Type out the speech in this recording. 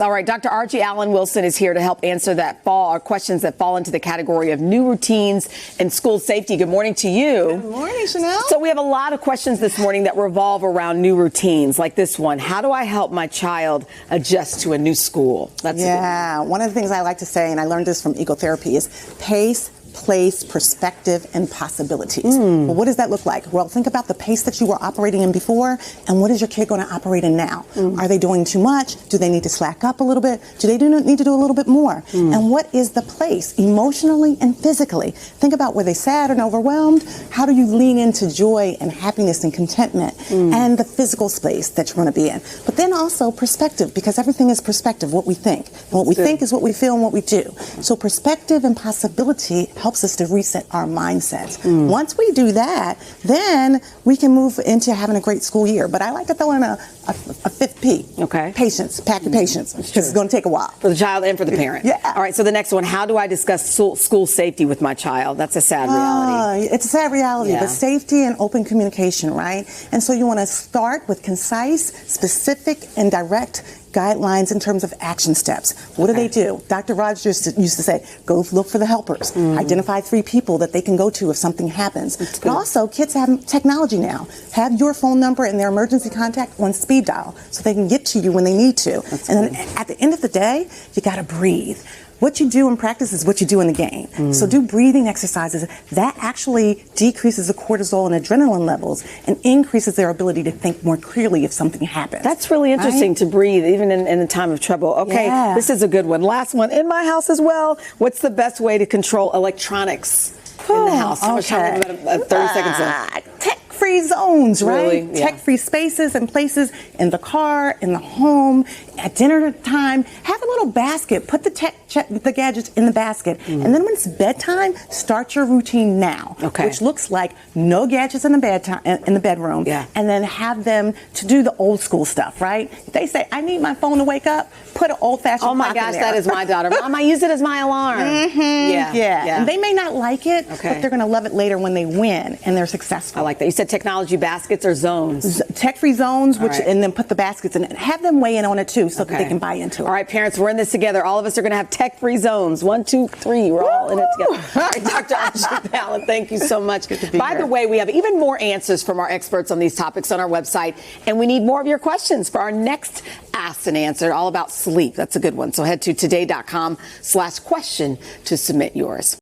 All right, Dr. Archie Allen Wilson is here to help answer questions that fall into the category of new routines and school safety. Good morning to you. Good morning, Chanel. So we have a lot of questions this morning that revolve around new routines, like this one. How do I help my child adjust to a new school? One of the things I like to say, and I learned this from ecotherapy, is pace, place, perspective, and possibilities. Well, what does that look like? Well, think about the pace that you were operating in before, and what is your kid going to operate in now? Are they doing too much? Do they need to slack up a little bit? Do they need to do a little bit more? And what is the place, emotionally and physically? Think about, were they sad and overwhelmed? How do you lean into joy and happiness and contentment and the physical space that you're going to be in? But then also perspective, because everything is perspective, what we think. And what we think is what we feel and what we do. So perspective and possibility helps us to reset our mindsets. Once we do that, then we can move into having a great school year. But I like to throw in a fifth P. Okay. Patience. Pack your patience, because it's going to take a while. For the child and for the parent. Yeah. All right, so the next one, how do I discuss school safety with my child? That's a sad reality. It's a sad reality, Yeah. but safety and open communication, right? And so you want to start with concise, specific, and direct guidelines in terms of action steps. What do they do? Dr. Rogers used to say, go look for the helpers. Identify 3 people that they can go to if something happens. But also, kids have technology now. Have your phone number and their emergency contact on speed dial so they can get to you when they need to. And then at the end of the day, you got to breathe. What you do in practice is what you do in the game. So do breathing exercises. That actually decreases the cortisol and adrenaline levels and increases their ability to think more clearly if something happens. That's really interesting to breathe, even in a time of trouble. Okay, this is a good one. Last one, in my house as well. What's the best way to control electronics in the house? How much time? About 30 seconds left. Tech-free zones, right? Really? Yeah. Tech-free spaces and places in the car, in the home, at dinner time. Have a little basket. Put the gadgets in the basket. And then when it's bedtime, start your routine now. Okay. Which looks like no gadgets in the bedroom. Yeah. And then have them to do the old school stuff, right? If they say, I need my phone to wake up, put an old-fashioned Oh my clock in gosh, there. that is my daughter. Mom, I use it as my alarm. Yeah. And they may not like it, Okay. but they're going to love it later when they win and they're successful. I like that. You said technology baskets or zones? Tech-free zones, right. and then put the baskets in it. Have them weigh in on it too, so that they can buy into it. All right, parents, we're in this together. All of us are going to have tech-free zones. 1, 2, 3. We're all in it together. All right, Dr. Archie Allen, thank you so much. By the way, we have even more answers from our experts on these topics on our website, and we need more of your questions for our next Asked and Answered, all about sleep. That's a good one. So head to today.com/question to submit yours.